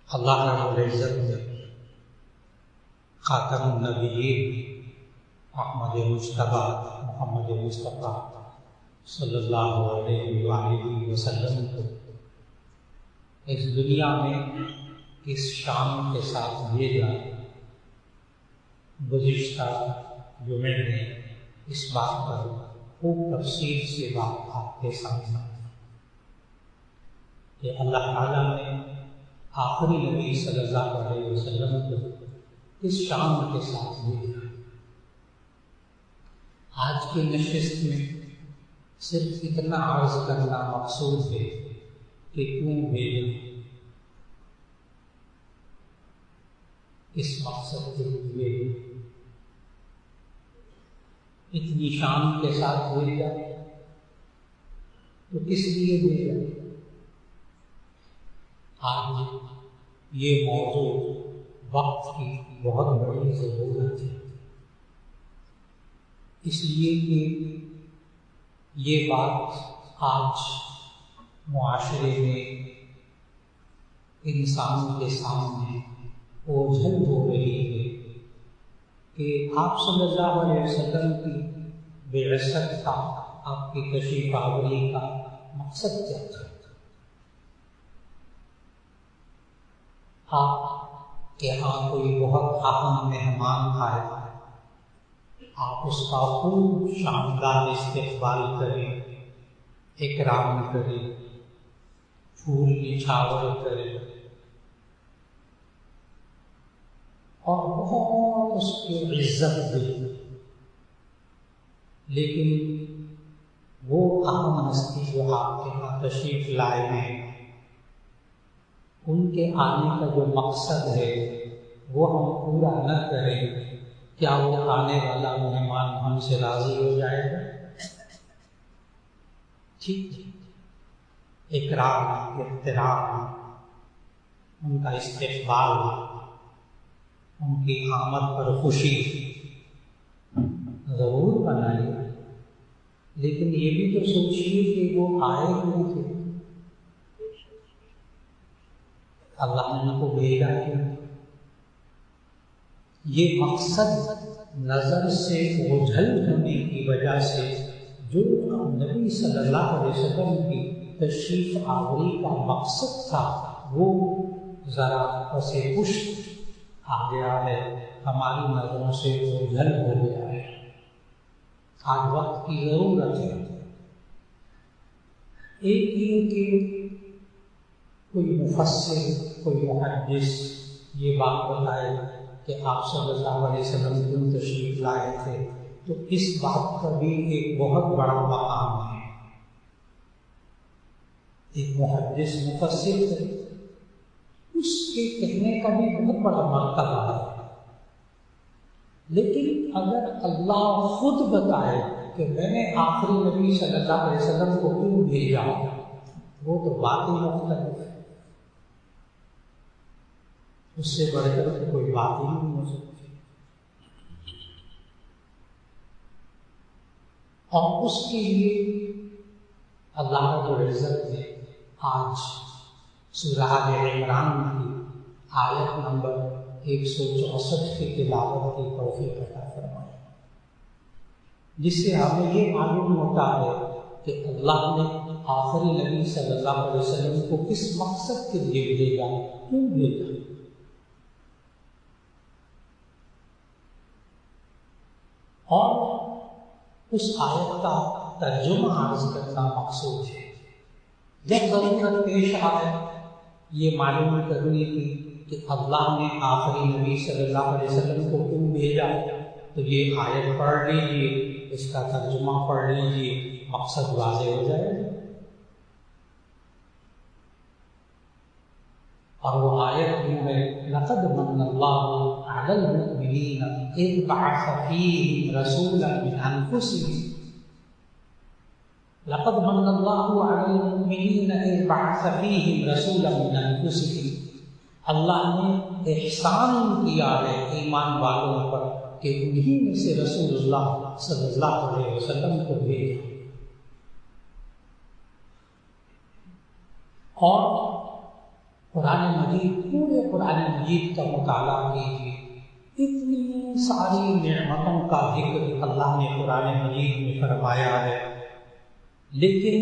اللہ رب العزت نے خاتم النبیین محمد مصطفیٰ صلی اللہ علیہ وآلہ وسلم کو اس دنیا میں اس شان کے ساتھ بھیجا۔ گزشتہ جمعے میں اس بات پر خوب تفصیل سے بات آپ کے سامنے کہ اللہ تعالیٰ نے آخری نبی صلی اللہ علیہ وسلم کو اس شان کے ساتھ بھیجا۔ آج کی نشست میں صرف اتنا عرض کرنا مقصود ہے کہ کیوں بھیجا، اس مقصد کے لیے اتنی شان کے ساتھ بھیجا تو کس لیے بھیجا۔ آج یہ موضوع وقت کی بہت بڑی ضرورت ہے، اس لیے کہ یہ بات آج معاشرے میں انسانوں کے سامنے اوجھل ہو رہی ہے کہ آپ صلی اللہ علیہ وسلم کی بعثت کا، آپ کی تشریف آوری کا مقصد کیا تھا۔ آپ کے ہاں کوئی بہت اہم مہمان آئے، آپ اس کا خوب شاندار استقبال کریں، اکرام کریں، پھول نچھاور کریں اور بہت اس کی عزت دیں، لیکن وہ اہم ہستی جو آپ کے ہاں تشریف لائے ہیں، ان کے آنے کا جو مقصد ہے وہ ہم پورا نہ کریں، کیا وہ آنے والا مہمان ہم سے راضی ہو جائے گا؟ ٹھیک، اکرام، احترام، ان کا استقبال، ان کی آمد پر خوشی ضرور بنائیے، لیکن یہ بھی تو سوچیے کہ وہ آئے کیوں تھے، اللہ نے ان کو بھیجا کیوں۔ یہ مقصد نظر سے اوجھل ہونے کی وجہ سے جو نبی صلی اللہ علیہ وسلم کی تشریف آوری کا مقصد تھا وہ ذرا پس پشت آ گیا ہے، ہماری نظروں سے اوجھل ہو گیا ہے۔ آج وقت کی ضرورت ہے۔ ایک یہ کہ کوئی مفسر، کوئی محدث یہ بات بتائے کہ آپ صلی اللہ علیہ وسلم کیوں تشریف لائے تھے، تو اس بات کا بھی ایک بہت بڑا مقام ہے۔ ایک محدث مفسر ہے، اس کے کہنے کا بھی بہت بڑا مرتبہ ہے، لیکن اگر اللہ خود بتائے کہ میں نے آخری نبی صلی اللہ علیہ وسلم کو کیوں بھیجا، وہ تو بات ہی مختلف ہے، اس سے بڑھ کر کوئی بات ہی نہیں ہو سکتی۔ اور اس کے لیے اللہ رب العزت نے آج سورہ آل عمران کی آیت نمبر 164 کی تلاوت کی توفیق عطا فرمائی، جس سے ہمیں یہ معلوم ہوتا ہے کہ اللہ نے آخری نبی صلی اللہ علیہ وسلم کو کس مقصد کے لیے بھیجا، کیوں بھیجا۔ اور اس آیت کا ترجمہ عرض کرنا مقصود ہے۔ جب ضرورت پیش آئے یہ معلوم کرنے کی کہ اللہ نے آخری نبی صلی اللہ علیہ وسلم کو کیوں بھیجا، تو یہ آیت پڑھ لیجیے، اس کا ترجمہ پڑھ لیجیے، مقصد واضح ہو جائے گا۔ اور وہ آیت میں ہے لقد من اللہ علی المؤمنین اذ بعث فیہم رسولا من انفسہم، لقد من اللہ علی المؤمنین اذ بعث فیہم رسولا من انفسہم، اللہ نے احسان کیا ہے ایمان والوں پر کہ انہی میں سے رسول اللہ صلی اللہ علیہ وسلم کو بھیجا۔ اور قرآن مجید، پورے قرآن مجید کا مطالعہ کیجیے، اتنی ساری نعمتوں کا ذکر اللہ نے قرآن مجید میں فرمایا ہے، لیکن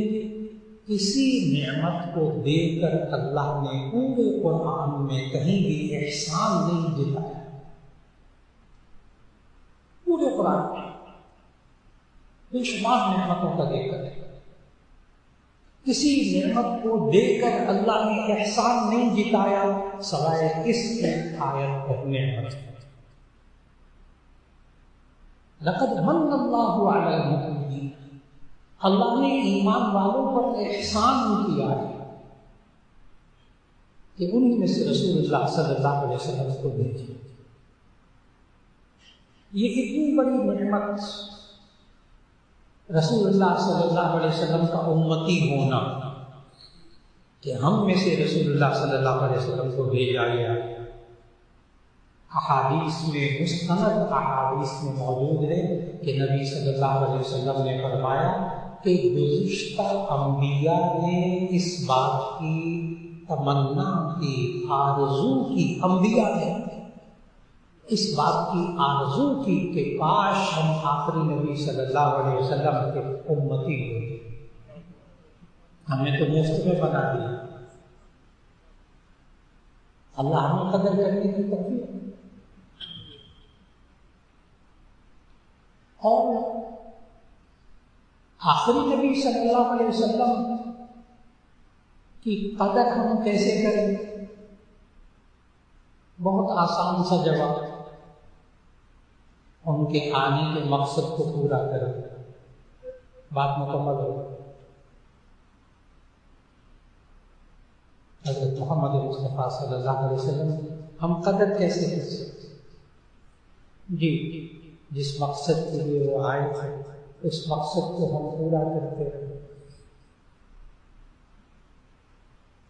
کسی نعمت کو دے کر اللہ نے پورے قرآن میں کہیں بھی احسان نہیں جتایا۔ پورے قرآن میں بے شمار نعمتوں کا ذکر ہے، کسی نعمت کو دے کر اللہ نے احسان نہیں جتایا سوائے اس ایک آیت پڑھنے پر۔ لقد من اللہ علی المؤمنین، اللہ نے ایمان والوں پر احسان کیا ہے کہ انہی میں سے رسول اللہ صلی اللہ علیہ وسلم کو بھیجا۔ یہ اتنی بڑی نعمت رسول اللہ صلی اللہ علیہ وسلم کا امتی ہونا کہ ہم میں سے رسول اللہ صلی اللہ علیہ وسلم کو بھیجا گیا۔ احادیث میں، مستند احادیث میں موجود ہے کہ نبی صلی اللہ علیہ وسلم نے فرمایا کہ گزشتہ انبیاء نے اس بات کی تمنا کی، آرزو کی، انبیاء نے اس بات کی آرزو کی کہ کاش ہم آخری نبی صلی اللہ علیہ وسلم کے امتی ہوتے، ہمیں تو مفت میں بنا دیا۔ اللہ ہمیں قدر کرنے کی توفیق۔ اور آخری نبی صلی اللہ علیہ وسلم کی قدر ہم کیسے کریں؟ بہت آسان سا جواب، ان کے آنے کے مقصد کو پورا کریں، بات مکمل ہو۔ حضرت محمد مصطفیٰ صلی اللہ علیہ وسلم ہم قدر کیسے کر سکتے؟ جی، جس مقصد کے لیے وہ آئے تھے اس مقصد کو ہم پورا کرتے رہے،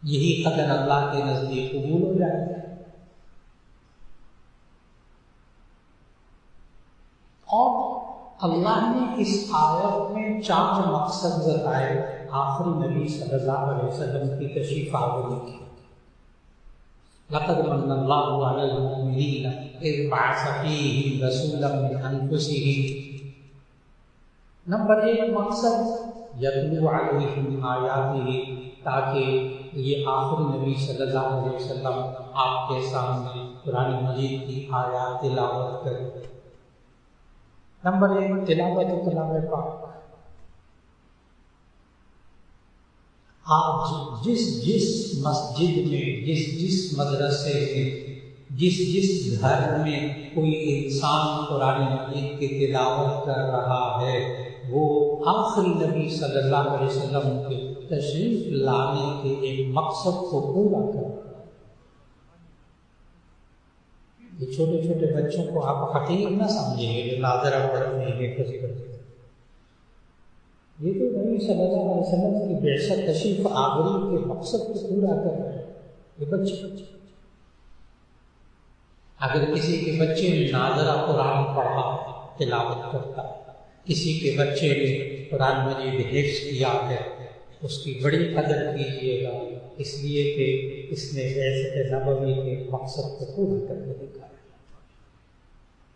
یہی قدر اللہ کے نزدیک قبول ہو جائے گا۔ اور اللہ نے اس آیت میں 4 مقصد بتائے آخری نبی صلی اللہ علیہ وسلم کی تشریف آوری کی۔ لقد من اللہ علی المؤمنین اذ بعث فیہم رسولا من انفسہم۔ نمبر 1 مقصد یتلو علیہم آیاتہ، تاکہ یہ آخری نبی صلی اللہ علیہ وسلم آپ کے سامنے قرآن مجید کی آیات تلاوت کرے۔ نمبر 1 تلاوت کلام پاک۔ آج جس مسجد میں، جس مدرسے میں، جس گھر میں کوئی انسان قرآن مجید کی تلاوت کر رہا ہے، وہ آخری نبی صلی اللہ علیہ وسلم کے تشریف لانے کے ایک مقصد کو پورا کر۔ یہ چھوٹے چھوٹے بچوں کو آپ حقیر نہ سمجھیں گے جو ناظرہ پڑھنے کے خوشی کرتے ہیں۔ یہ تو نبی صلی اللہ علیہ وسلم کی بعثت تشریف آوری کے مقصد کو پورا کر رہے ہیں یہ بچے۔ اگر کسی کے بچے نے ناظرہ قرآن پڑھا، تلاوت کرتا، کسی کے بچے نے قرآن مجید حفظ کیا ہے، اس کی بڑی قدر کیجیے گا، اس لیے کہ اس نے بعثت نبوی کے مقصد کو پورا کرنے دکھایا،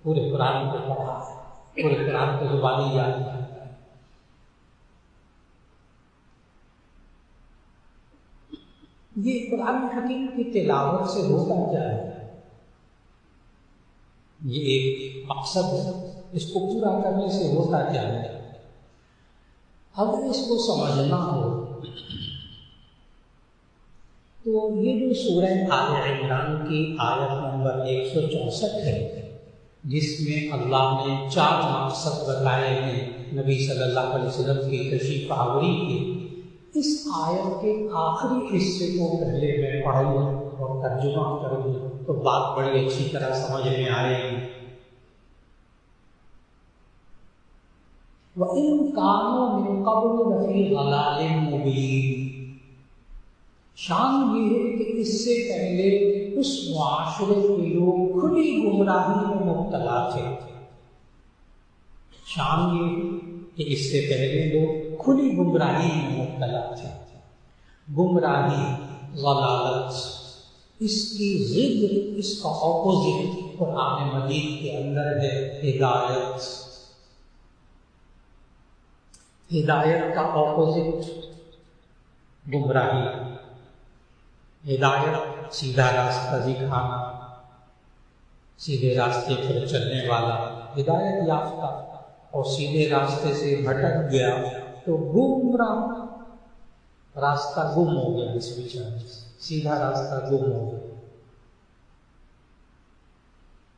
پورے قرآن کو پڑھا ہے، پورے قرآن کو زبانی یاد کیا۔ یہ قرآن حکیم کی تلاوت سے ہوتا کیا ہے؟ یہ ایک مقصد ہے، اس کو پورا کرنے سے ہوتا کیا ہے؟ اگر اس کو سمجھنا ہو تو یہ جو سورہ آل عمران کی آیت نمبر 164 ہے، جس میں اللہ نے 4 مقصد بتائے ہیں نبی صلی اللہ علیہ وسلم کی تشریف آوری کے، اس آیت کے آخری حصے کو پہلے میں پڑھوں اور ترجمہ کروں تو بات بڑی اچھی طرح سمجھ میں آئے گی۔ وَإِن كَانُوا مِن قَبْلُ لَفِي ضَلَالٍ مُّبِينٍ، شان یہ ہے کہ اس سے پہلے اس معاشرے کے لوگ کھلی گمراہی میں مبتلا تھے۔ شان یہ ہے کہ اس سے پہلے لوگ کھلی گمراہی میں مبتلا تھے۔ گمراہی، ضلالت، اس کی ضد، اس کا اپوزٹ قرآن مجید کے اندر ہے ہدایت۔ ہدایت کا اپوزٹ گمراہی۔ ہدایت سیدھا راستہ دکھانا، سیدھے راستے پر چلنے والا ہدایت یافتہ، اور سیدھے راستے سے بھٹک گیا تو گمراہ، راستہ گم ہو گیا، اس بیچارے سے سیدھا راستہ گم ہو گیا۔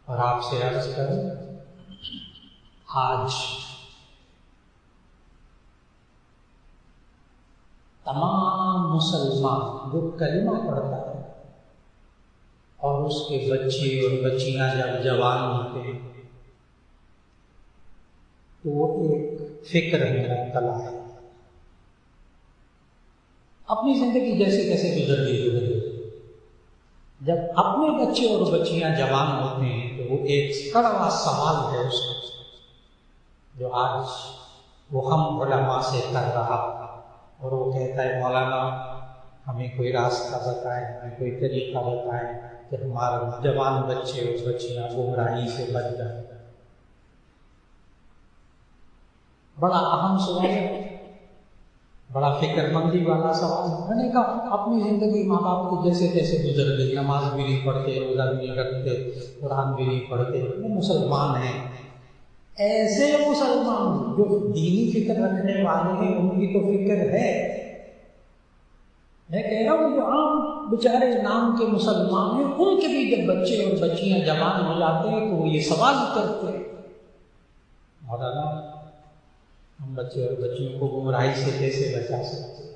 اور آپ سے عرض کروں، آج تمام مسلمان جو کلمہ پڑھتا ہے اور اس کے بچے اور بچیاں جب جوان ہوتے ہیں تو وہ ایک فکر میں مبتلا ہے، اپنی زندگی جیسے کیسے گزر گئی۔ جب اپنے بچے اور بچیاں جوان ہوتے ہیں تو وہ ایک کڑوا سوال ہے اس کا، جو آج وہ ہم علماء سے کر رہا، اور وہ کہتا ہے مولانا ہمیں کوئی راستہ بتائیں، ہمیں کوئی طریقہ بتائیں کہ ہمارے جوان بچے اور بچیاں گمراہی سے بچ جائیں۔ بڑا اہم سوال ہے، بڑا فکر مندی والا سوال۔ میں نے کہا اپنی زندگی ماں باپ کی جیسے تیسے گزر گئی، نماز بھی نہیں پڑھتے، روزہ بھی نہیں رکھتے، قرآن بھی نہیں پڑھتے، وہ مسلمان ہیں۔ ایسے مسلمان جو دینی فکر رکھنے والے ہیں ان کی تو فکر ہے، میں کہہ رہا ہوں جو عام بیچارے نام کے مسلمان ہیں ان کے بھی جب بچے اور بچیاں جوان ہو جاتے ہیں تو وہ یہ سوال کرتے ہیں، مولانا ہم بچے اور بچیوں کو گمراہی سے کیسے بچا سکتے ہیں؟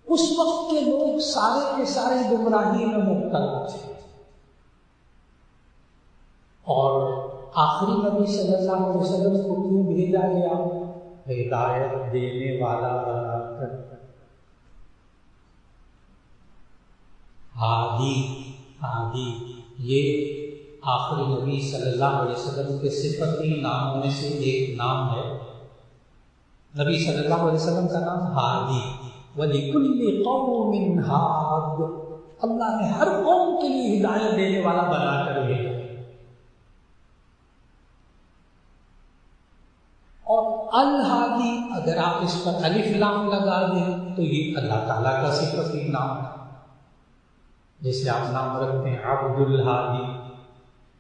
اس وقت کے لوگ سارے کے سارے گمراہی میں مبتلا تھے، اور آخری نبی صلی اللہ علیہ وسلم کو کیوں بھیجا گیا؟ ہدایت دینے والا بنا کر۔ ہادی یہ آخری نبی صلی اللہ علیہ وسلم کے صفتی ناموں میں سے ایک نام ہے۔ نبی صلی اللہ علیہ وسلم کا نام ہادی، وَلِكُلِّ قَوْمٍ ہاد، اللہ نے ہر قوم کے لیے ہدایت دینے والا بنا کر بھیجا۔ اور الہادی اگر آپ اس پر الف لام لگا دیں تو یہ اللہ تعالیٰ کا صفتی نام ہے۔ جیسے آپ نام رکھتے ہیں عبد الہادی،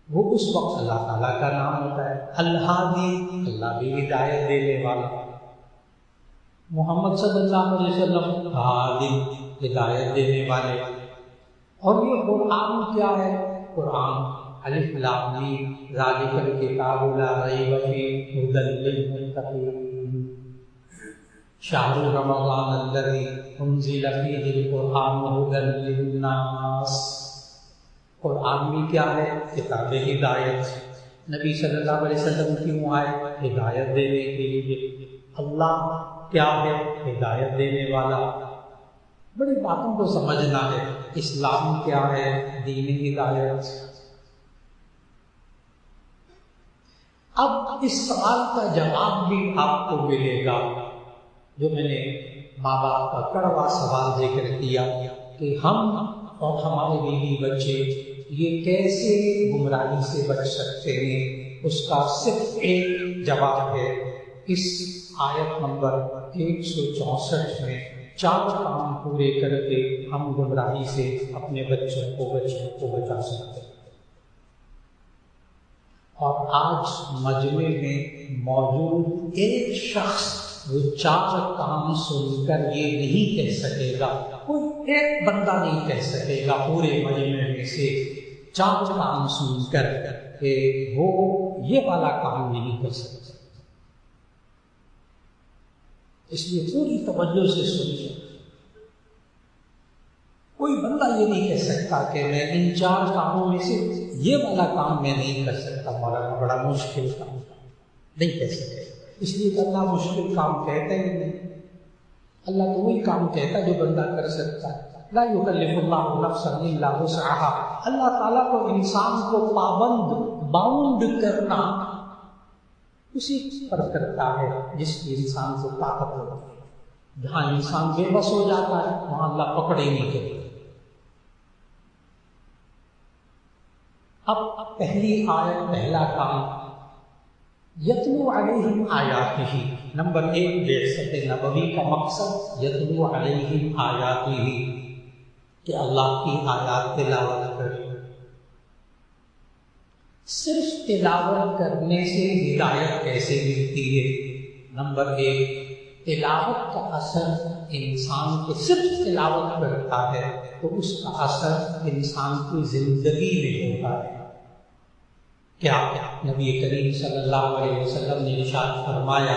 وہ اس وقت اللہ تعالیٰ کا نام ہوتا ہے۔ الہادی اللہ بھی ہدایت دینے والا۔ محمد صلی اللہ علیہ وسلم ہادی ہدایت دینے والے۔ اور یہ قرآن کیا ہے؟ قرآن الف لام میم ذالک الکتاب لا ریب فیہ ھدی للمتقین شہر رمضان الذی انزل فیہ القرآن ھدی للناس۔ قرآن بھی کیا ہے؟ کتاب ہدایت۔ نبی صلی اللہ علیہ وسلم کیوں آئے؟ ہدایت دینے کے لیے۔ اللہ کیا ہے؟ ہدایت دینے والا۔ بڑی باتوں کو سمجھنا ہے۔ اسلام کیا ہے؟ دین ہدایت۔ اب اس سوال کا جواب بھی آپ کو ملے گا جو میں نے ماں باپ کا کڑوا سوال ذکر کیا کہ ہم اور ہمارے بیوی بچے یہ کیسے گمراہی سے بچ سکتے ہیں۔ اس کا صرف ایک جواب ہے، اس آیت نمبر 164 میں 4 کام پورے کر کے ہم گمراہی سے اپنے بچوں کو بچا سکتے ہیں۔ اور آج مجمع میں موجود ایک شخص وہ 4 کام سن کر یہ نہیں کہہ سکے گا، کوئی ایک بندہ نہیں کہہ سکے گا پورے مجمع میں سے 4 کام سن کر کہ وہ یہ والا کام نہیں کر سکتا۔ اس لیے پوری توجہ سے سنیے، کوئی بندہ یہ نہیں کہہ سکتا کہ میں ان 4 کاموں میں سے یہ والا کام میں نہیں کر سکتا، مولانا بڑا مشکل کام نہیں کہہ سکے۔ اس لیے کہ اللہ مشکل کام کہتا ہی نہیں، اللہ تو وہی کام کہتا ہے جو بندہ کر سکتا ہے۔ لا یکلف اللہ نفسا الا وسعها، اللہ تعالیٰ کو انسان کو باؤنڈ کرنا اسی پر کرتا ہے جس کی انسان کو طاقت ہوتی ہے۔ جہاں انسان بے بس ہو جاتا ہے وہاں اللہ پکڑ ہی نہیں کرتا۔ اب پہلی آیت، پہلا کام یتلو علیہم آیاتہ۔ نمبر 1 بعثت نبوی کا مقصد یتلو علیہم آیاتہ، کہ اللہ کی آیات تلاوت کرے۔ صرف تلاوت کرنے سے ہدایت کیسے ملتی ہے؟ نمبر 1، تلاوت کا اثر انسان کے صرف تلاوت کرتا ہے تو اس کا اثر انسان کی زندگی میں ہوتا ہے۔ کیا نبی کریم صلی اللہ علیہ وسلم نے ارشاد فرمایا،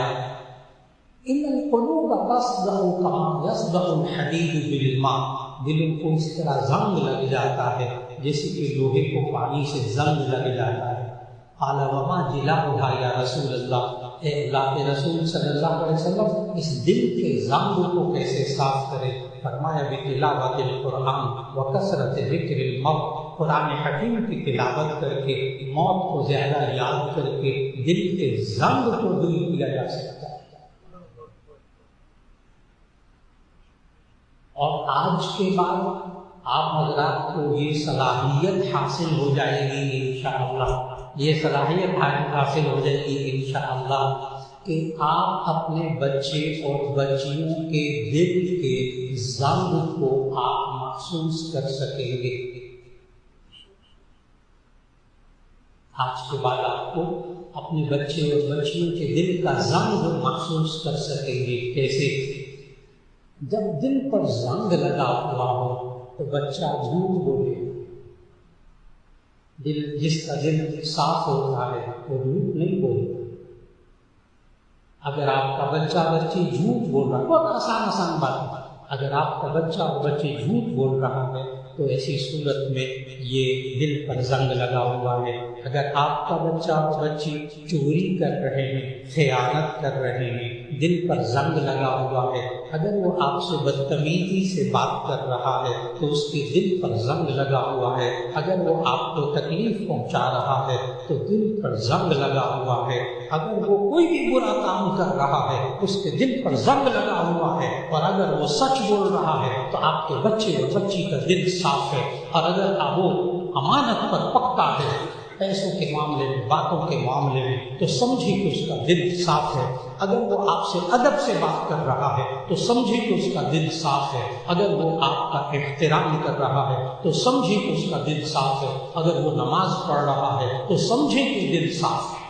ان القلوب تصدع کما یصدع الحدید بالماء، دلوں کو اس طرح زنگ لگ جاتا ہے جیسے کہ لوہے کو پانی سے زنگ لگ جاتا ہے۔ قال وما جلاؤھا یا رسول اللہ، اے اللہ کے رسول صلی اللہ علیہ وسلم اس دل کے زنگ کو کیسے صاف کرے؟ فرمایا بتلاوت القرآن وکثرت ذکر الموت، قرآن حکیم کی تلاوت کر کے موت کو زیادہ یاد کر کے دل کے زنگ کو دور کیا جا سکتا ہے۔ اور آج کے بعد آپ حضرات کو یہ صلاحیت حاصل ہو جائے گی انشاءاللہ، یہ صلاحیت حاصل ہو جائے گی انشاءاللہ کہ آپ اپنے بچے اور بچیوں کے دل کے زنگ کو آپ محسوس کر سکیں گے۔ آج کے بعد آپ کو اپنے بچے اور بچیوں کے دل کا زنگ محسوس کر سکیں گے۔ کیسے؟ جب دل پر زنگ لگا ہوا ہو تو بچہ جھوٹ بولے، جس کا دل صاف ہوتا ہے وہ جھوٹ نہیں بولتا۔ اگر آپ کا بچہ بچی جھوٹ بول رہا ہے، بہت آسان بات ہے، اگر آپ کا بچہ اور بچی جھوٹ بول رہا ہے تو ایسی صورت میں یہ دل پر زنگ لگا ہوا ہے۔ اگر آپ کا بچہ اور بچی چوری کر رہے ہیں، خیانت کر رہے ہیں، دل پر زنگ لگا ہوا ہے۔ اگر وہ آپ سے بدتمیزی سے بات کر رہا ہے تو اس کے دل پر زنگ لگا ہوا ہے۔ اگر وہ آپ کو تکلیف پہنچا رہا ہے تو دل پر زنگ لگا ہوا ہے۔ اگر وہ کوئی بھی برا کام کر رہا ہے اس کے دل پر زنگ لگا ہوا ہے۔ اور اگر وہ سچ بول رہا ہے تو آپ کے بچے اور بچی کا دل صاف ہے۔ اور اگر وہ امانت پر پکا ہے، پیسوں کے معاملے میں، باتوں کے معاملے میں، تو سمجھے کہ اس کا دل صاف ہے۔ اگر وہ آپ سے ادب سے بات کر رہا ہے تو سمجھے کہ اس کا دل صاف ہے۔ اگر وہ آپ کا احترام کر رہا ہے تو سمجھے کہ اس کا دل صاف ہے۔ اگر وہ نماز پڑھ رہا ہے تو سمجھے کہ دل صاف ہے۔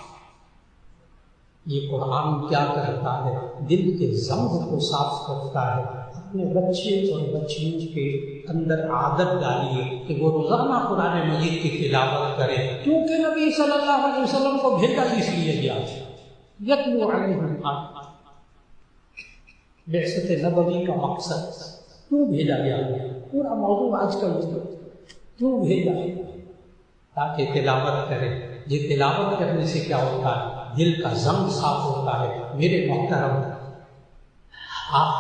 یہ قرآن کیا کرتا ہے؟ دل کے زنگ کو صاف کرتا ہے۔ اپنے بچے اور بچیوں کے اندر عادت ڈالیے کہ وہ روزانہ قرآن مجید کی تلاوت کرے، کیونکہ نبی صلی اللہ علیہ وسلم کو بھیجا اس لیے گیا ہے۔ یتلو علیہم آیات، بعثت نبوی کا مقصد کیوں بھیجا گیا ہے؟ پورا موضوع آج کل کیوں بھیجا ہے؟ تاکہ تلاوت کرے۔ یہ تلاوت کرنے سے کیا ہوتا ہے؟ دل کا زنگ صاف ہوتا ہے۔ میرے محترم،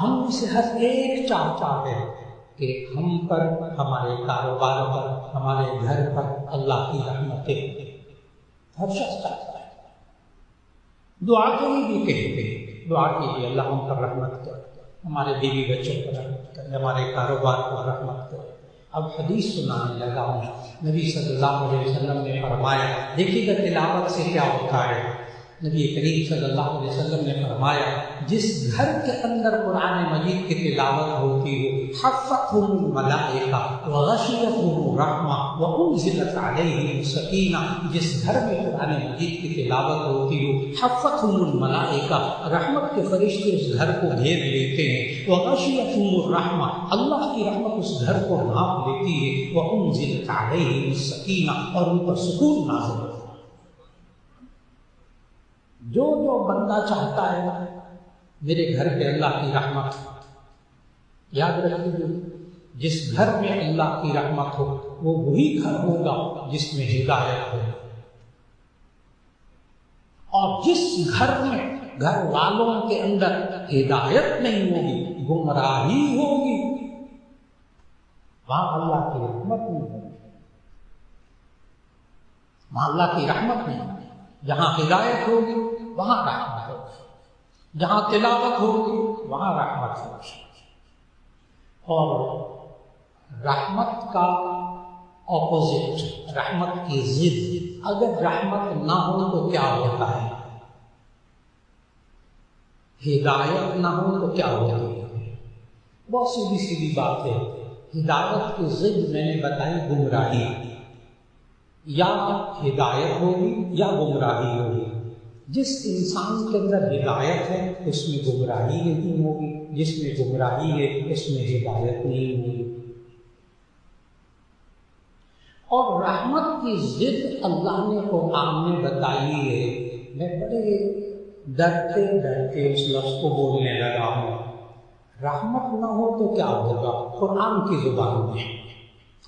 ہم میں سے ہر ایک چاہتا ہے کہ ہم پر، ہمارے کاروبار پر، ہمارے گھر پر اللہ کی رحمتیں، ہر شخص چاہتا ہے۔ دعا کے لیے بھی کہتے ہیں، دعا کیجیے اللہ ہم پر رحمت کر، ہمارے بیوی بچوں پر رحمت کر، ہمارے کاروبار پر رحمت کر۔ اب حدیث سنانے لگا ہوں۔ نبی صلی اللہ علیہ وسلم نے فرمایا، دیکھیے گا تلاوت سے کیا ہوتا ہے۔ نبی کریم صلی اللہ علیہ وسلم نے فرمایا، جس گھر کے اندر قرآن مجید کی تلاوت ہوتی ہے، حفتهم الملائکہ وغشیتهم الرحمہ وانزلت علیہم السکینہ، جس گھر میں قرآن مجید کی تلاوت ہوتی ہے، حفتهم الملائکہ، رحمت کے فرشتے اس گھر کو گھیر لیتے ہیں، وغشیتهم الرحمہ، اللہ کی رحمت اس گھر کو ڈھانپ لیتی ہے، وانزلت علیہم السکینہ، اور ان پر سکون نازل ہوتا ہے۔ جو بندہ چاہتا ہے میرے گھر پہ اللہ کی رحمت، یاد رکھیے جس گھر میں اللہ کی رحمت ہو وہ وہی گھر ہوگا جس میں ہدایت ہو، اور جس گھر میں گھر والوں کے اندر ہدایت نہیں ہوگی، گمراہی ہوگی، وہاں اللہ کی رحمت نہیں ہوگی، وہاں اللہ کی رحمت نہیں ہوگی۔ جہاں ہدایت ہوگی وہاں رحمت ہوگی۔ جہاں تلاوت ہوگی وہاں رحمت ہوگی، اور رحمت کا اپوزٹ، رحمت کی ضد، اگر رحمت نہ ہو تو کیا ہوتا ہے؟ ہدایت نہ ہو تو کیا ہوتی ہے؟ بہت سیدھی سیدھی بات ہے، ہدایت کی ضد میں نے بتائی گمراہی، یا ہدایت ہوگی یا گمراہی ہوگی۔ جس انسان کے اندر ہدایت ہے اس میں گمراہی نہیں ہوگی، جس میں گمراہی ہے اس میں ہدایت نہیں ہوگی۔ اور رحمت کی ضد اللہ نے قرآن میں بتائی ہے۔ میں بڑے ڈرتے ڈرتے اس لفظ کو بولنے لگا ہوں، رحمت نہ ہو تو کیا ہوگا؟ قرآن کی زبان میں،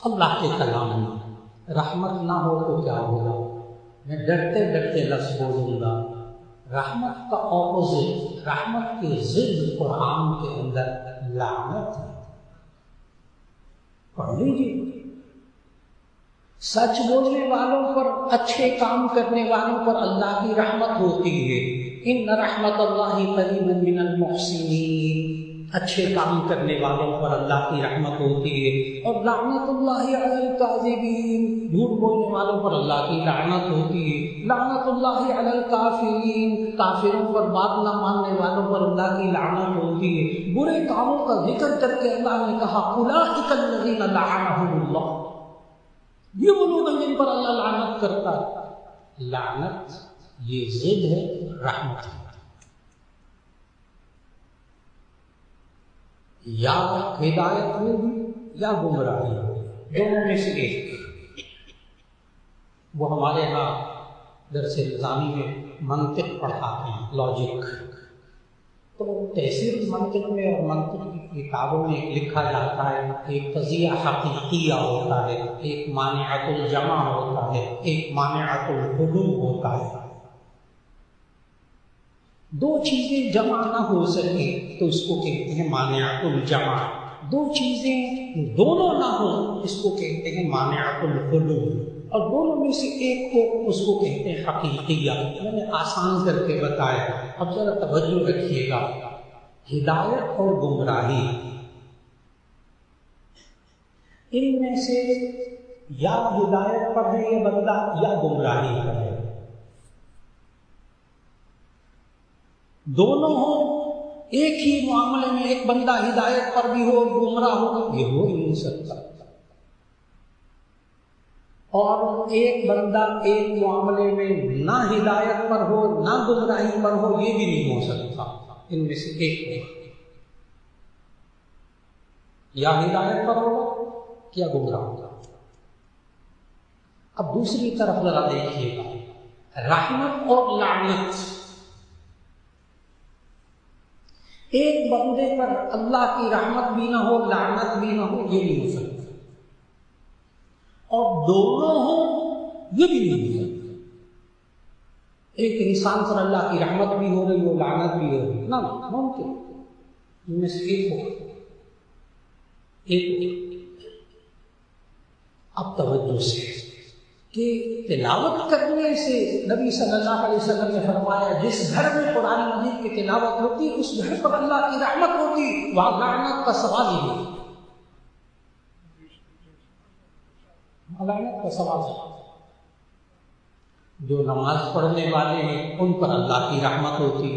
اللہ کے کلام میں، رحمت نہ ہو تو کیا ہوگا؟ میں ڈرتے ڈرتے لفظ بولوں گا، رحمت کا اپوزٹ، رحمت کی ضد قرآن کے اندر لعنت ہے۔ پڑھ لیجیے، سچ بولنے والوں پر، اچھے کام کرنے والوں پر اللہ کی رحمت ہوتی ہے۔ ان رحمت اللہ قریب من المحسنین، اچھے کام کرنے والوں پر اللہ کی رحمت ہوتی ہے۔ اور لعنت اللہ علی الکاذبین، جھوٹ بولنے والوں پر اللہ کی لعنت ہوتی ہے۔ لعنت اللہ علی الکافرین، کافروں پر، بات نہ ماننے والوں پر اللہ کی لعنت ہوتی ہے۔ برے کاموں کا ذکر کر کے اللہ نے کہا اولئک الذین لعنہم اللہ، یہ وہ لوگ ہیں جن پر اللہ لعنت کرتا ہے۔ لعنت یہ ضد ہے رحمت کی، یا ہدایت ہوگی یا گمراہی ہوگی، دونوں میں سے ایک۔ وہ ہمارے ہاں درس نظامی میں منطق پڑھاتے ہیں، لاجک، تو تحصیل منطق میں اور منطق کی کتابوں میں لکھا جاتا ہے ایک قضیہ حقیقیہ ہوتا ہے، ایک مانعۃ الجمع ہوتا ہے، ایک مانعۃ الحدوث ہوتا ہے۔ دو چیزیں جمع نہ ہو سکیں تو اس کو کہتے ہیں مانعۃ الجمع، دو چیزیں دونوں نہ ہوں اس کو کہتے ہیں مانعۃ الحدوث، اور دونوں میں سے ایک کو اس کو کہتے ہیں حقیقیہ۔ میں نے آسان کر کے بتایا، اب ذرا توجہ رکھیے گا، ہدایت اور گمراہی، ان میں سے یا ہدایت پر ہے یہ بندہ یا گمراہی پر ہے، دونوں ہوں ایک ہی معاملے میں، ایک بندہ ہدایت پر بھی ہو گمراہ ہو، یہ ہو ہی نہیں سکتا، اور ایک بندہ ایک معاملے میں نہ ہدایت پر ہو نہ گمراہی پر ہو، یہ بھی نہیں ہو سکتا، ان میں سے ایک ہو، یا ہدایت پر ہوگا یا گمراہ ہوگا۔ اب دوسری طرف ذرا دیکھیے گا، رحمت اور لعنت، ایک بندے پر اللہ کی رحمت بھی نہ ہو لعنت بھی نہ ہو، یہ نہیں ہو سکتا، اور دونوں ہوں یہ بھی نہیں ہو سکتا، ایک انسان پر اللہ کی رحمت بھی ہو رہی ہو لعنت بھی ہو رہی، نہ ممکن، ان میں سے ایک ہو، ایک۔ اب توجہ سے کہ تلاوت کرنے سے نبی صلی اللہ علیہ وسلم نے فرمایا جس گھر میں قرآن مجید کی تلاوت ہوتی اس گھر پر اللہ کی رحمت ہوتی، وہاں لعنت کا سوال ہی نہیں، لعنت کا سوال ہے۔ جو نماز پڑھنے والے ہیں ان پر اللہ کی رحمت ہوتی،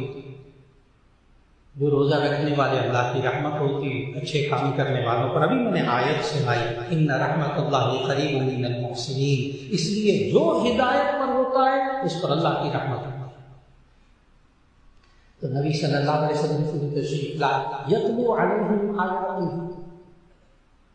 جو روزہ رکھنے والے اللہ کی رحمت ہوتی، اچھے کام کرنے والوں پر، ابھی میں نے آیت سنائی ان رحمت اللہ قریب من المحسنین، اس لیے جو ہدایت پر ہوتا ہے اس پر اللہ کی رحمت ہوتی ہے۔ تو نبی صلی اللہ علیہ وسلم کی تشریف لائے یتلو علیہم آیاتہ،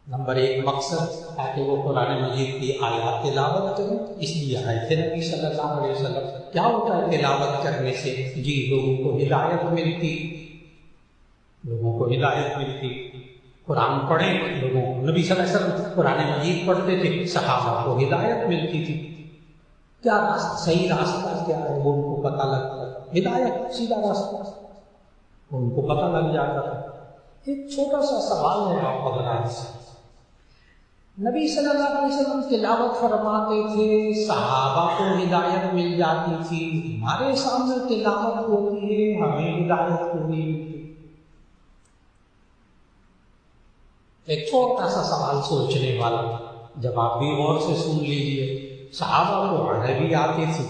نمبر ایک مقصد ہے کہ وہ قرآن مجید کی آیات تلاوت کریں، اس لیے آئے تھے نبی صلی اللہ علیہ وسلم۔ کیا ہوتا ہے تلاوت کرنے سے؟ جی لوگوں کو ہدایت ملتی، لوگوں کو ہدایت ملتی، قرآن پڑھیں لوگوں کو، نبی صلی اللہ علیہ وسلم قرآن مجید پڑھتے تھے، صحابہ کو ہدایت ملتی تھی، کیا راستہ صحیح راستہ کیا ہے وہ ان کو پتہ لگتا ہے، ہدایت سیدھا راستہ ان کو پتہ لگ جاتا تھا۔ ایک چھوٹا سا سوال ہے آپ حضرات سے، نبی صلی اللہ علیہ وسلم تلاوت فرماتے تھے، صحابہ کو ہدایت مل جاتی تھی. ہمارے سامنے تلاوت ہوتی ہے، ہمیں ہدایت نہیں ملتی. ایک چھوٹا سا سوال سوچنے والا، جب آپ بھی غور سے سن لیجیے. صحابہ کو عربی آتی تھی،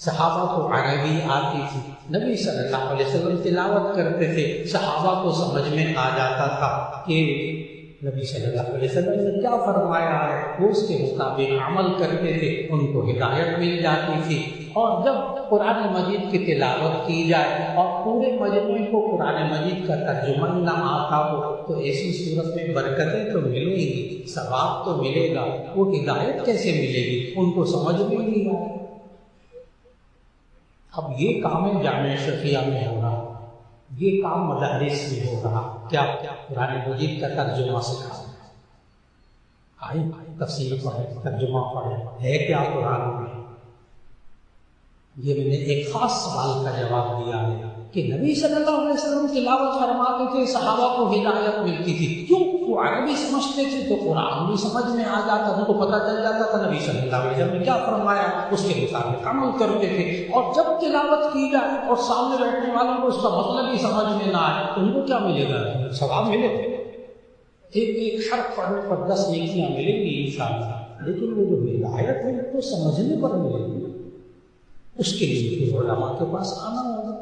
صحابہ کو عربی آتی تھی. نبی صلی اللہ علیہ وسلم تلاوت کرتے تھے، صحابہ کو سمجھ میں آ جاتا تھا کہ نبی صلی اللہ علیہ وسلم نے کیا فرمایا ہے، وہ اس کے مطابق عمل کرتے تھے، ان کو ہدایت مل جاتی تھی. اور جب قرآن مجید کی تلاوت کی جائے اور پورے مجموعے کو قرآن مجید کا ترجمہ نہ آتا ہو تو ایسی صورت میں برکتیں تو ملیں گی، ثواب تو ملے گا، وہ ہدایت کیسے ملے گی؟ ان کو سمجھ میں نہیں آئے. اب یہ کام جامعہ شفیعہ میں ہو رہا، یہ کام مدارس میں ہو رہا. کیا قرآن مجید کا ترجمہ سکھا، آئی تفسیر پڑھے، ترجمہ پڑھے، ہے کیا قرآن میں؟ یہ میں نے ایک خاص سوال کا جواب دیا ہے کہ نبی صلی اللہ علیہ وسلم تلاوت فرماتے تھے، صحابہ کو ہدایت ملتی تھی. کیوں؟ وہ عربی سمجھتے تھے تو قرآن بھی سمجھ میں آ جاتا، ان کو پتہ چل جاتا تھا نبی صلی اللہ علیہ وسلم نے کیا فرمایا، اس کے مطابق عمل کرتے تھے. اور جب تلاوت کی جائے اور سامنے بیٹھنے والوں کو اس کا مطلب ہی سمجھ میں نہ آئے تو ان کو کیا ملے گا؟ ثواب ملے گا. ایک حرف پڑھنے پر 10 نیکیاں ملیں گی انشاءاللہ، لیکن وہ جو ہدایت ہے وہ تو سمجھنے پر ملے گی. اس کے لیے پھر علماء کے پاس آنا ہوگا،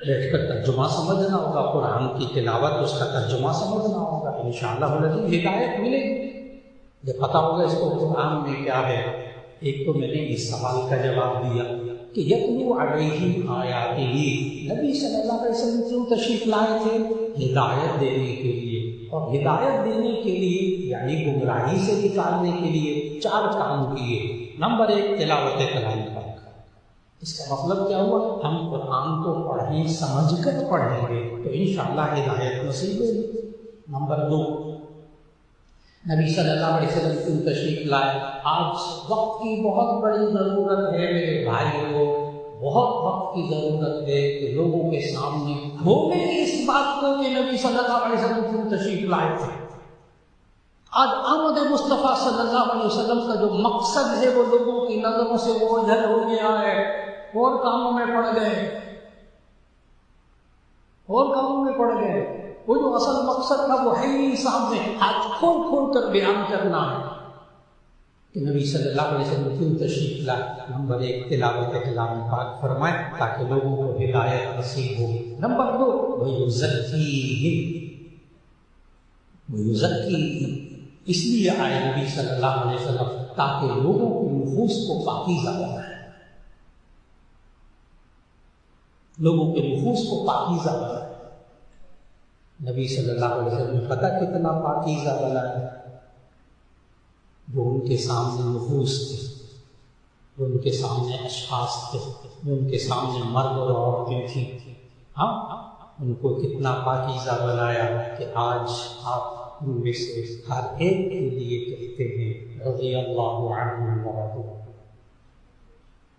بیٹھ کر ترجمہ سمجھنا ہوگا، قرآن کی تلاوت اس کا ترجمہ سمجھنا ہوگا، انشاءاللہ ہدایت ملے گی. یہ پتہ ہوگا اس کو قرآن میں کیا ہے. ایک تو میں نے اس سوال کا جواب دیا کہ یتلو علیہم آیاتہ، نبی صلی اللہ علیہ وسلم کیوں تشریف لائے تھے؟ ہدایت دینے کے لیے. اور ہدایت دینے کے لیے یعنی گمراہی سے نکالنے کے لیے 4 کام کیے. نمبر 1 تلاوت کلام پاک. اس کا مطلب کیا ہوا؟ ہم قرآن کو پڑھیں، سمجھ کر پڑھیں گے تو انشاءاللہ ہدایت نصیب ہوگی. نمبر 2 نبی صلی اللہ علیہ وسلم کیوں تشریف لائے؟ آج وقت کی بہت بڑی ضرورت ہے میرے بھائیوں، بہت وقت کی ضرورت ہے کہ لوگوں کے سامنے کھولیں اس بات کو کہ نبی صلی اللہ علیہ وسلم کیوں تشریف لائے تھے. آج آمد مصطفیٰ صلی اللہ علیہ وسلم کا جو مقصد ہے وہ لوگوں کی نظروں سے اوجھل ہو گیا ہے، اور کاموں میں پڑ گئے، اور کاموں میں پڑ گئے. وہ جو اصل مقصد تھا وہ ہے ہی سامنے، آج کھول کھول کر بیان کرنا ہے کہ نبی صلی اللہ علیہ وسلم کیوں تشریف لائے. نمبر 1 تلاوت کلام پاک فرمائے تاکہ لوگوں کو ہدایت نصیب ہو. نمبر 2 وَيُزَكِّيهِمْ، اس لیے آئے نبی صلی اللہ علیہ وسلم تاکہ لوگوں کی نفوس کو پاکیزہ بنائے، لوگوں کے نفوس کو پاکیزہ بنائے. نبی صلی اللہ علیہ وسلم نے پتہ کتنا پاکیزہ بنایا. جو ان کے سامنے نفوس تھے، جو ان کے سامنے اشخاص تھے، جو ان کے سامنے مرد اور عورتیں تھیں، ہاں ان کو کتنا پاکیزہ بنایا کہ آج آپ ان میں سے ہر ایک کے لیے کہتے ہیں رضی اللہ عنہم ورضوا،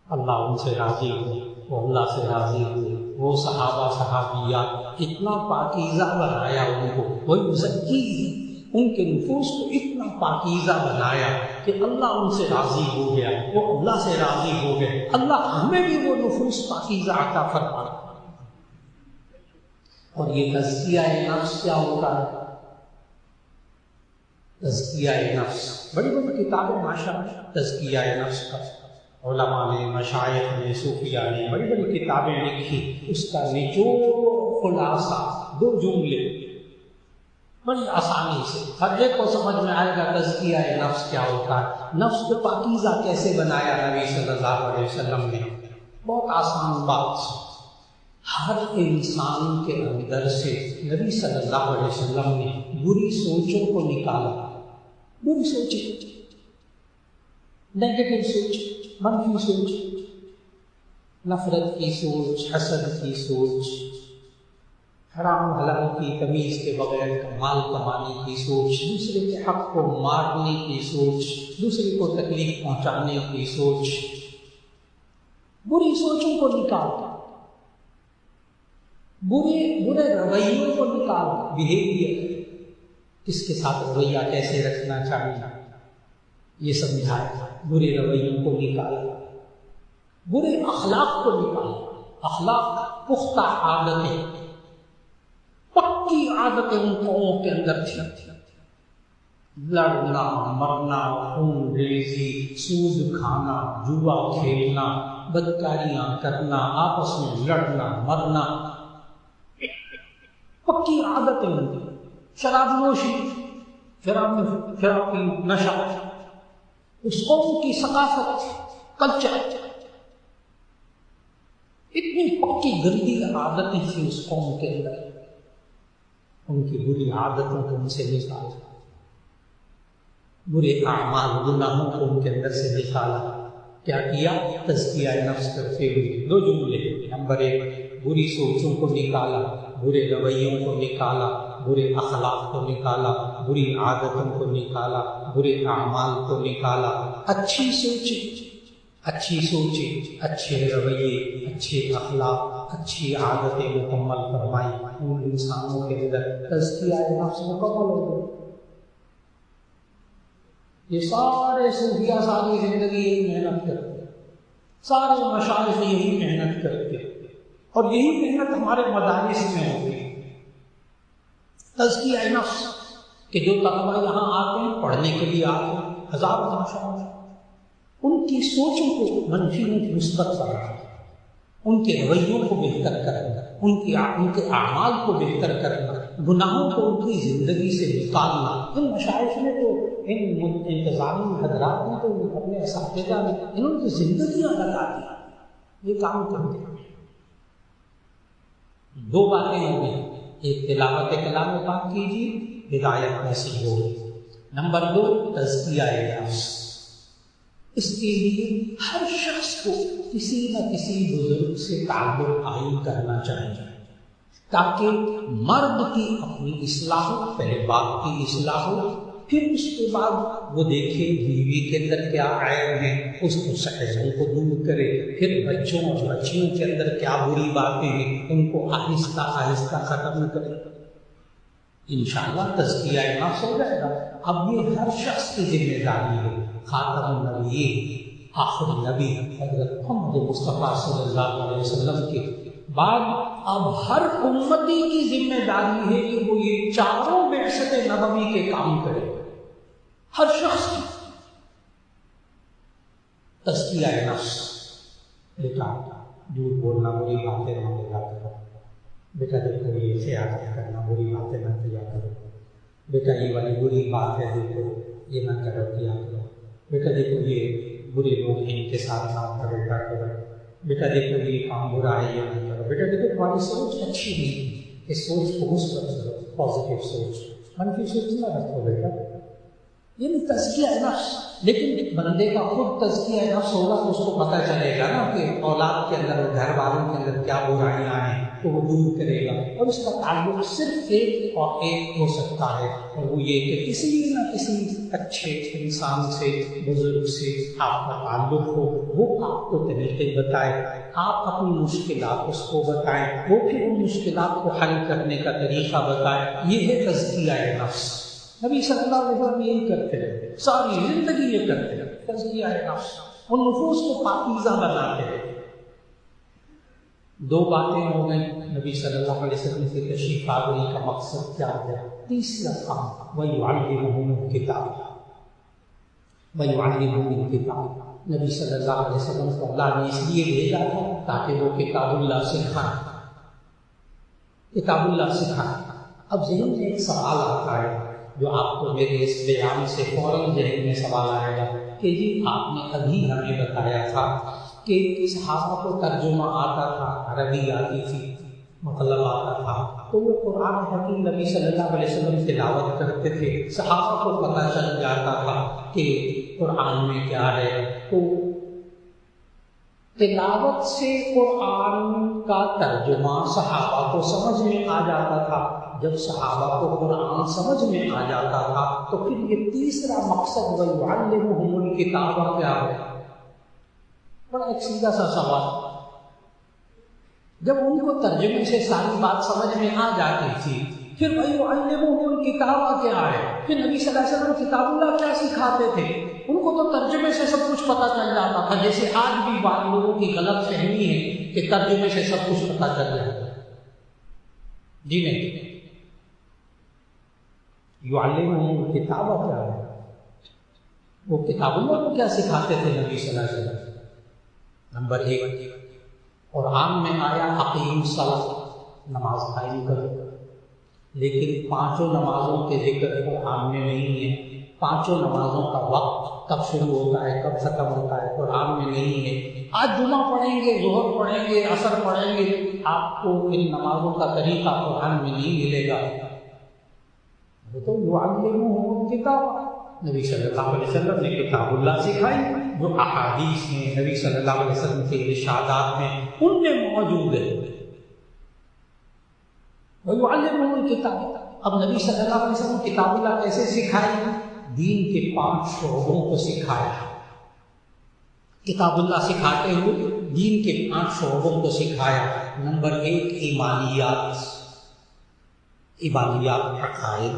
اللہ ان سے راضی ہو، وہ اللہ سے راضی ہو. وہ صحابہ صحابیات اتنا پاکیزہ بنایا ان کو، وَيُزَكِّيهِمْ، ان کے نفوس کو اتنا پاکیزہ بنایا کہ اللہ ان سے راضی ہو گیا، وہ اللہ سے راضی ہو گئے. اللہ ہمیں بھی وہ نفوس پاکیزہ عطا فرما. اور یہ تزکیہ نفس کیا ہوتا ہے؟ تزکیہ نفس بڑی بڑی کتابیں ماشاءاللہ تزکیہ نفس کا علماء نے، مشائخ نے، صوفیاء نے بڑی بڑی کتابیں لکھی. اس کا نچوڑ خلاصہ 2 جملے بڑی آسانی سے ہر ایک کو سمجھ میں آئے گا. تزکیہ نفس کیا ہوتا ہے؟ نفس کو پاکیزہ کیسے بنایا نبی صلی اللہ علیہ وسلم نے؟ بہت آسان بات. ہر انسان کے اندر سے نبی صلی اللہ علیہ وسلم نے بری سوچوں کو نکالا. بری سوچیں، نیگیٹو سوچ، منفی سوچ، نفرت کی سوچ، حسد کی سوچ، حرام حلال کی تمیز کے بغیر مال کمانے کی سوچ، دوسرے کے حق کو مارنے کی سوچ، دوسرے کو تکلیف پہنچانے کی سوچ. بری سوچوں کو نکالتا، برے رویوں کو نکالتا، بیہیویئر. کس کے ساتھ رویہ کیسے رکھنا چاہیے یہ سمجھایا، برے رویوں کو نکالا، برے اخلاق کو نکالا۔ اخلاق پختہ عادتیں، پکی عادتیں ان قوموں کے اندر تھی، لڑنا مرنا، خون ریزی، سود کھانا، جوا کھیلنا، بدکاریاں کرنا، آپس میں لڑنا مرنا، پکی عادتیں ان کی۔ شراب نوشی، شراب کی نشہ، اس قوم کی ثقافت، کلچر، اتنی پکی گندی عادتیں تھیں اس قوم کے اندر۔ ان کی بری عادتوں کو ان سے نکالا، برے اعمال گناہوں کو ان کے اندر سے نکالا۔ کیا کیا؟ تزکیہ نفس کرتے ہوئے دو جملے۔ نمبر 1، بری سوچوں کو نکالا، برے رویوں کو نکالا، برے اخلاق کو نکالا، بری عادتوں کو نکالا، برے اعمال کو نکالا۔ اچھی سوچیں، اچھی سوچیں، اچھے رویے، اچھے اخلاق، اچھی عادتیں مکمل فرمائی۔ ان انسانوں کے اندر تزکیہ نفس مکمل ہو گئی۔ یہ سارے صوفیہ ساری زندگی یہی محنت کرتے، سارے مشائخ یہی محنت کرتے، اور یہی محنت ہمارے مدارس میں ہوتی۔ تزکیہ نفس کہ جو طلبہ یہاں آتے ہیں پڑھنے کے لیے آتے ہیں، ہزار ماشاءاللہ، ان کی سوچوں کو منفی مثبت کرنا، ان کے رویوں کو بہتر کرنا، ان کے اعمال کو بہتر کرنا، گناہوں کو ان کی زندگی سے نکالنا۔ ان مشائخ نے تو، ان انتظامی حضرات نے تو اپنے اساتذہ نے انہوں نے زندگیاں لگا دی یہ کام کرتے ہیں۔ دو باتیں ہو گئی، ایک تلاوت کلام پاک کیجیے، ہدایت نصیب ہوگی۔ نمبر 2، تزکیہ نفس۔ اس کے لیے ہر شخص کو کسی نہ کسی بزرگ سے تعلق قائم کرنا چاہیے، تاکہ مرد کی اپنی اصلاح ہو، پہلے باپ کی اصلاح ہو، پھر اس کے بعد وہ دیکھے بیوی کے اندر کیا عیب ہیں، اس کو سہجوں کو دور کرے، پھر بچوں اور بچیوں کے اندر کیا بری باتیں ہیں ان کو آہستہ آہستہ ختم کرے۔ انشاءاللہ تزکیہ نفس ہو جائے گا۔ اب یہ ہر شخص کی ذمہ داری ہے۔ خاتم النبیین، آخری نبی حضرت محمد مصطفیٰ صلی اللہ علیہ وسلم کے بعد اب ہر امتی کی ذمہ داری ہے کہ وہ یہ چاروں بعثت نبوی کے کام کرے۔ ہر شخص کی تزکیہ نفس۔ بیٹا جھوٹ بولنا، بری باتیں نہ کیا کرو، بیٹا دیکھو یہ خیانت کرنا، بری باتیں نہ کیا کرو، بیٹا یہ والی بری بات ہے دیکھو یہ نہ کرو کیا کرو، بیٹا دیکھو یہ برے لوگ ہیں ان کے ساتھ نہ کرو کیا کرو، بیٹا دیکھو یہ کام برا ہے یہ نہ کرو، بیٹا دیکھو تمہاری سوچ اچھی نہیں، اس سوچ کو مثبت کرو، پازیٹیو سوچ، منفی سوچ نہ رکھو بیٹا۔ یہ نہیں تزکیہ نفس، لیکن بندے کا خود تزکیہ نفس ہوگا تو اس کو پتہ چلے گا نا کہ اولاد کے اندر، گھر والوں کے اندر کیا برائیاں ہیں تو وہ دور کرے گا۔ اور اس کا تعلق صرف ایک اور ایک ہو سکتا ہے، اور وہ یہ کہ کسی نہ کسی اچھے انسان سے، بزرگ سے آپ کا تعلق ہو، وہ آپ کو طریقے بتائے، آپ اپنی مشکلات اس کو بتائیں، وہ پھر ان مشکلات کو حل کرنے کا طریقہ بتائے۔ یہ ہے تزکیہ نفس۔ نبی صلی اللہ علیہ وسلم یہی کرتے ہیں، ساری زندگی یہ کرتے ہیں، تزکیہ نفس، ان نفوس کو پاکیزہ بناتے ہیں۔ دو باتیں ہو گئیں نبی صلی اللہ علیہ وسلم کی تشریف آوری کا مقصد کیا ہے؟ تیسرا کام وَيُعَلِّمُهُمُ الْكِتَابَ، وَيُعَلِّمُهُمُ الْكِتَابَ۔ نبی صلی اللہ علیہ وسلم کو اللہ نے اس لیے بھیجا تھا تاکہ وہ کتاب اللہ سکھائیں، کتاب اللہ سکھائیں۔ اب ذہن میں ایک سوال آتا ہے جو آپ کو میرے اس بیان سے فوراً ذہن میں سوال آئے گا کہ جی آپ نے ابھی ہمیں بتایا تھا کہ صحابہ کو ترجمہ آتا تھا، عربی آتی تھی، مطلب آتا تھا، تو وہ قرآن حکیم نبی صلی اللہ علیہ وسلم تلاوت کرتے تھے، صحابہ کو پتہ چل جاتا تھا کہ قرآن میں کیا ہے۔ تو تلاوت سے قرآن کا ترجمہ صحابہ کو سمجھ میں آ جاتا تھا۔ جب صحابہ کو قرآن سمجھ میں آ جاتا تھا تو پھر یہ تیسرا مقصد وَيُعَلِّمُهُمُ الْكِتَابَ کیا ہے؟ بڑا ایک سیدھا سا سوال۔ جب ان کو ترجمے سے ساری بات سمجھ میں آ جاتی تھی پھر وَيُعَلِّمُهُمُ الْكِتَابَ کیا ہے؟ پھر نبی صلی اللہ علیہ وسلم کتاب اللہ کیا سکھاتے تھے؟ ان کو تو ترجمے سے سب کچھ پتہ چل جاتا تھا، جیسے آج بھی بعض لوگوں کی غلط فہمی ہے کہ ترجمے سے سب کچھ پتہ چل جاتا ہے۔ جی نہیں، یعلمہم الکتاب کیا ہے؟ وہ کتاب اللہ کو کیا سکھاتے تھے نبی صلی اللہ علیہ وسلم؟ نمبر 1 قرآن میں آیا اقیم الصلاۃ، نماز قائم کرو، لیکن 5 نمازوں کے ذکر قرآن میں نہیں ہے۔ 5 نمازوں کا وقت کب شروع ہوتا ہے کب ختم ہوتا ہے قرآن میں نہیں ہے۔ آج جمعہ پڑھیں گے، ظہر پڑھیں گے، عصر پڑھیں گے، آپ کو ان نمازوں کا طریقہ قرآن میں نہیں ملے گا۔ وہ تو یعلمہم الکتاب، نبی صلی اللہ علیہ وسلم نے کتاب اللہ سکھائی، جو احادیث میں نبی صلی اللہ علیہ وسلم کے ارشادات میں ان میں موجود ہے۔ وَيُعَلِّمُهُمُ الْكِتَابَ، اب نبی صلی اللہ علیہ وسلم کتاب اللہ کیسے سکھائی؟ دین کے 5 شعبوں کو سکھایا۔ کتاب اللہ سکھاتے ہوئے دین کے 5 شعبوں کو سکھایا۔ نمبر 1 ایمانیات، ایمانیات عقائد،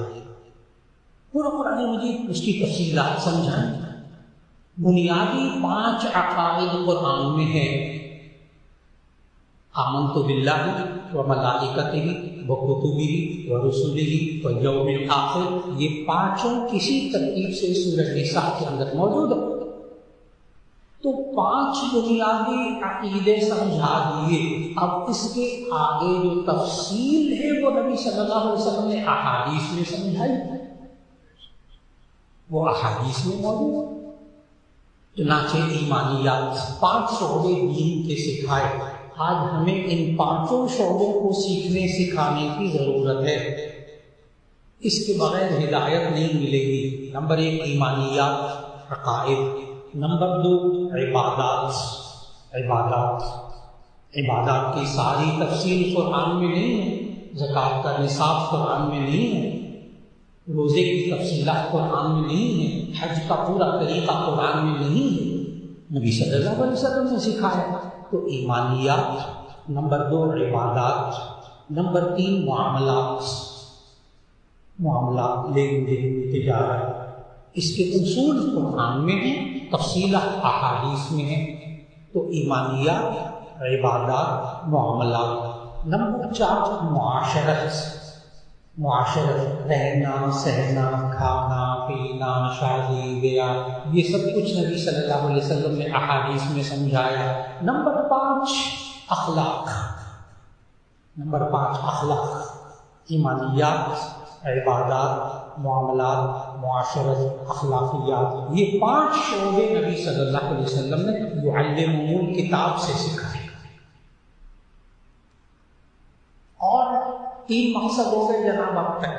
پورا قرآن مجید اس کی تفصیلات سمجھائیں۔ بنیادی 5 عقائد قرآن میں ہیں۔ آمنت باللہ وملائکتہ وکتبہ ورسلہ والیوم الآخر، یہ 5 کسی ترتیب سے سورہ نساء کے اندر موجود ہے۔ تو 5 بنیادی عقیدے سمجھا دیے، اب اس کے آگے جو تفصیل ہے وہ نبی صلی اللہ علیہ وسلم نے احادیث میں سمجھائی، وہ احادیث میں موجود ہے۔ چنانچہ ایمانیات 5 شعبے دین کے سکھائے۔ آج ہمیں ان 5 شعبوں کو سیکھنے سکھانے کی ضرورت ہے، اس کے بغیر ہدایت نہیں ملے گی۔ نمبر 1 ایمانیات عقائد، نمبر 2 عبادات، عبادات کی ساری تفصیل قرآن میں نہیں ہے، زکوٰۃ کا نصاب قرآن میں نہیں ہے، روزے کی تفصیلات قرآن میں نہیں ہے، حج کا پورا طریقہ قرآن میں نہیں ہے، نبی صلی اللہ علیہ وسلم نے سکھایا۔ تو ایمانیات، نمبر 2 عبادات، نمبر 3 معاملات، لین دین تجارت، اس کے اصول قرآن میں ہیں، تفصیلات احادیث میں ہیں۔ تو ایمانیات، عبادات، معاملات۔ نمبر 4 معاشرت، رہنا سہنا، کھانا پینا، شادی بیاہ، یہ سب کچھ نبی صلی اللہ علیہ وسلم نے احادیث میں سمجھایا۔ نمبر 5 اخلاق، ایمانیات، عبادات، معاملات، معاشرت، اخلاقیات، یہ 5 شعبے نبی صلی اللہ علیہ وسلم نے یعلمہم الکتاب سے سکھائے۔ اور 3 مقصد ہو گئے جناب اب تک۔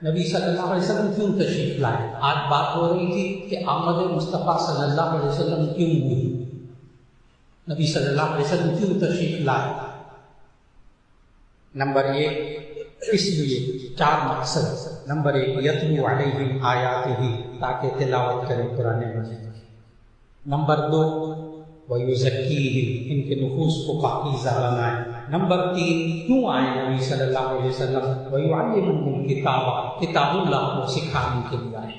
نبی صلی اللہ علیہ وسلم کیوں تشریف لائے؟ آج بات ہو رہی تھی کہ آمد مصطفیٰ صلی اللہ علیہ وسلم کیوں ہوئی، نبی صلی اللہ علیہ وسلم کیوں تشریف لائے؟ نمبر 1 اس لیے 4 مقصد۔ نمبر 1 یتلو علیہم آیاتہ، تاکہ تلاوت کریں قرآن مجید۔ نمبر 2 ویزکیہم، ان کے نفوس کو پاکیزہ بنائیں۔ نمبر 3 کیوں آئے نبی صلی اللہ علیہ وسلم؟ ویعلمہم الکتاب، کتاب اللہ کو سکھانے کے لیے آئے۔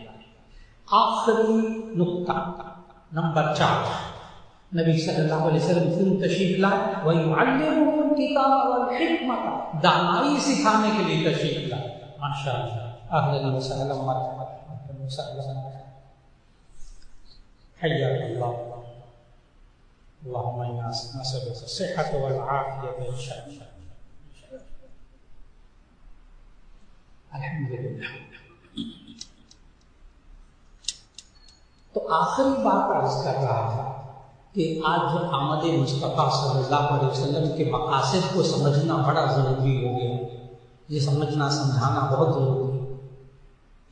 آخری نقطہ نمبر 4، نبی صلی اللہ علیہ وسلم کیوں تشریف لائے؟ وَيُعَلِّمُهُمُ الْكِتَابَ وَالْحِکْمَةَ، دانائی سکھانے کے لیے تشریف لائے۔ ماشاء اللہ، اہلا وسہلا، مرحبا وسہلا، حیاک اللہ، اللہم انا نسألک الصحة والعافیة انشاءاللہ۔ الحمدللہ۔ تو آخری بات عرض کر رہا تھا کہ آج آمد مصطفیٰ صلی اللہ علیہ وسلم کے مقاصد کو سمجھنا بڑا ضروری ہو گیا، یہ سمجھنا سمجھانا بہت ضروری ہے۔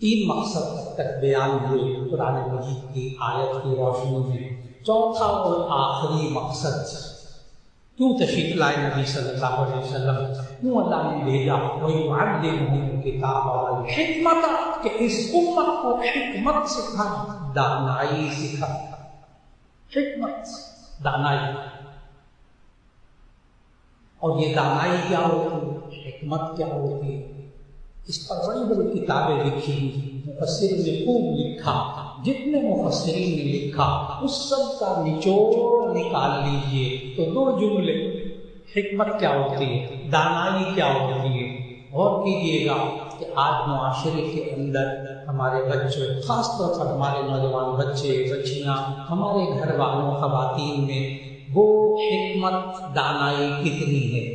3 مقصد تک بیان ہوئے قرآن مجید کی آیت کی روشنی میں۔ چوتھا اور آخری مقصد، کیوں تشریف لائے نبی صلی اللہ علیہ وسلم، کیوں اللہ نے بھیجا؟ وَيُعَلِّمُهُمُ الْكِتَابَ وَالْحِکْمَةَ، کہ اس امت کو حکمت سکھائیں، دانائی سکھائیں۔ حکمت، دانائی، اور یہ دانائی کیا ہوتی ہے، حکمت کیا ہوتی ہے، اس پر بڑی بڑی کتابیں لکھی، مفسر نے خوب لکھا، جتنے مفسرین نے لکھا اس سب کا نچوڑ نکال لیجئے تو دو جملے: حکمت کیا ہوتی ہے، دانائی کیا ہوتی ہے۔ غور کیجیے گا کہ آج معاشرے کے اندر ہمارے بچے، خاص طور پر ہمارے نوجوان بچے بچیاں، ہمارے گھر والوں خواتین میں وہ حکمت دانائی کتنی ہے؟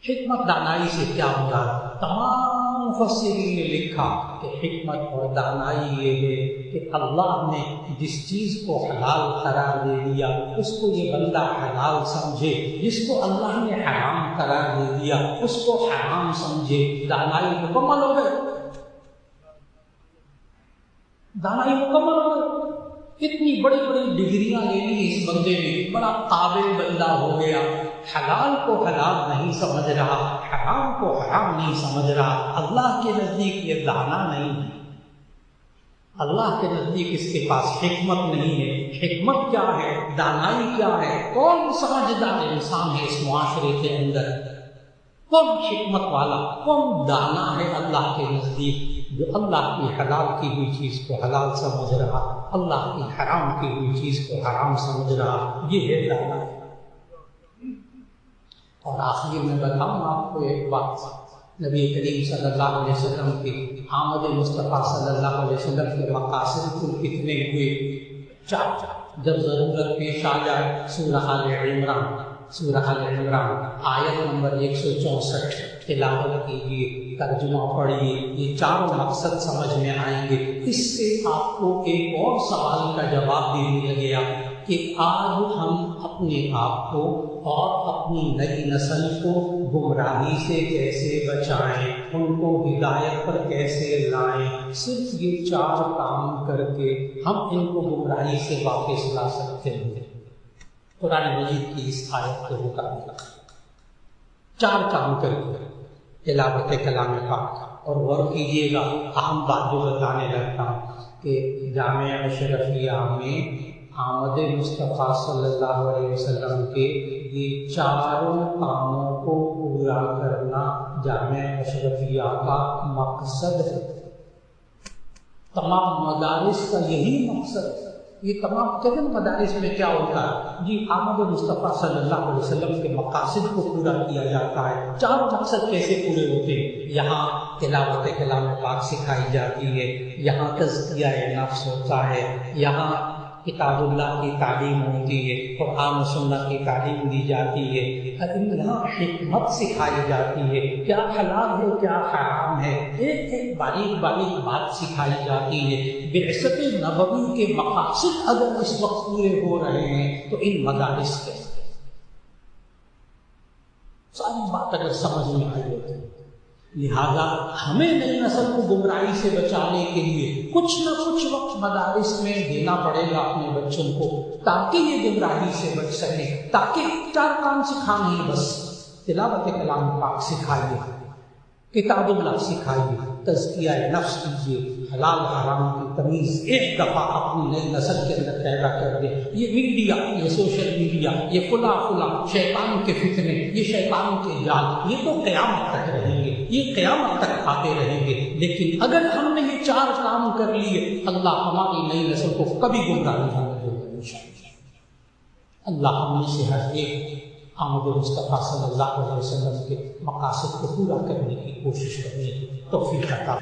حکمت دانائی سے کیا مراد؟ تمام مفسرین نے لکھا کہ حکمت اور دانائی یہ ہے کہ اللہ نے جس چیز کو حلال قرار دے دیا اس کو یہ بندہ حلال سمجھے، جس کو اللہ نے حرام قرار دے دیا اس کو حرام سمجھے۔ دانائی مکمل ہو گئے، دانائی مکمل ہو گئے۔ اتنی بڑی بڑی ڈگریاں لے لی اس بندے نے، بڑا قابل بندہ ہو گیا، حلال کو حلال نہیں سمجھ رہا، حرام کو حرام نہیں سمجھ رہا۔ اللہ کے نزدیک یہ دانا نہیں ہے، اللہ کے نزدیک اس کے پاس حکمت نہیں ہے۔ حکمت کیا ہے، دانائی کیا ہے؟ کون سمجھدار انسان ہے اس معاشرے کے اندر؟ کون حکمت والا، کون دانا ہے اللہ کے نزدیک، جو اللہ کی حلال کی ہوئی چیز کو حلال سمجھ رہا، اللہ کی حرام کی ہوئی چیز کو حرام سمجھ رہا؟ یہ ہے دانا۔ اور آخر میں بتاؤں آپ کو ایک بات، نبی کریم صلی اللہ علیہ وسلم کی آمد مصطفیٰ صلی اللہ علیہ وسلم کے مقاصد کل کتنے ہوئے؟ چار۔ جب ضرورت پیش آ جائے، سورہ آل عمران، سورہ آل عمران آیت نمبر 164 تلاوت کیجیے، ترجمہ پڑھیے، یہ چاروں مقصد سمجھ میں آئیں گے۔ اس سے آپ کو ایک اور سوال کا جواب بھی مل گیا کہ آج ہم اپنے آپ کو اور اپنی نئی نسل کو گمراہی سے کیسے بچائیں، ان کو ہدایت پر کیسے لائیں۔ صرف یہ چار کام کر کے ہم ان کو گمراہی سے واپس لا سکتے ہیں قرآن مجید کی اس آیت کے مطابق۔ چار کام کر کے تلاوت کلام پاک۔ اور غور کیجیے گا، اہم بات جو بتانے لگتا ہوں کہ جامعہ اشرفیہ میں آمد مصطفیٰ صلی اللہ علیہ وسلم کے یہ چاروں کاموں کو پورا کرنا جامعہ اشرفیہ کا مقصد ہے۔ تمام مدارس کا یہی مقصد ہے۔ یہ تمام تمام مدارس میں کیا ہوتا ہے؟ جی آمد مصطفیٰ صلی اللہ علیہ وسلم کے مقاصد کو پورا کیا جاتا ہے۔ چاروں مقصد کیسے پورے ہوتے ہیں؟ یہاں تلاوت کلام پاک سکھائی جاتی ہے، یہاں تزکیہ نفس ہوتا ہے، یہاں کتاب اللہ کی تعلیم ہوتی ہے، قرآن و سنت کی تعلیم دی جاتی ہے، یہاں حکمت سکھائی جاتی ہے، کیا حلال ہے کیا حرام ہے، ایک ایک باریک باریک بات سکھائی جاتی ہے۔ بعثت نبوی کے مقاصد اگر اس وقت پورے ہو رہے ہیں تو ان مدارس کے ساری بات اگر سمجھ میں آئی ہوتی ہے۔ لہذا ہمیں نئی نسل کو گمراہی سے بچانے کے لیے کچھ نہ کچھ وقت مدارس میں دینا پڑے گا اپنے بچوں کو، تاکہ یہ گمراہی سے بچ سکیں، تاکہ چار کام سکھانے ہیں بس۔ تلاوت کلام پاک سکھائیے، کتاب اللہ سکھائیے، تزکیہ نفس کیجیے، حلال حرام کی تمیز ایک دفعہ اپنی نئی نسل کے اندر پیدا کر دے۔ یہ میڈیا، یہ سوشل میڈیا، یہ فلاں شیطان کے فتنے، یہ شیطان کے جال، یہ تو قیامت تک رہیں گے، یہ قیامت تک آتے رہیں گے۔ لیکن اگر ہم نے یہ چار کام کر لیے، اللہ ہماری نئی نسل کو کبھی گمراہ نہیں ہونے دے گا انشاءاللہ۔ اللہ ہم میں سے ہر ایک آمد مصطفیٰ صلی اللہ علیہ وسلم کے مقاصد کو پورا کرنے کی کوشش کرنے کی توفیق عطا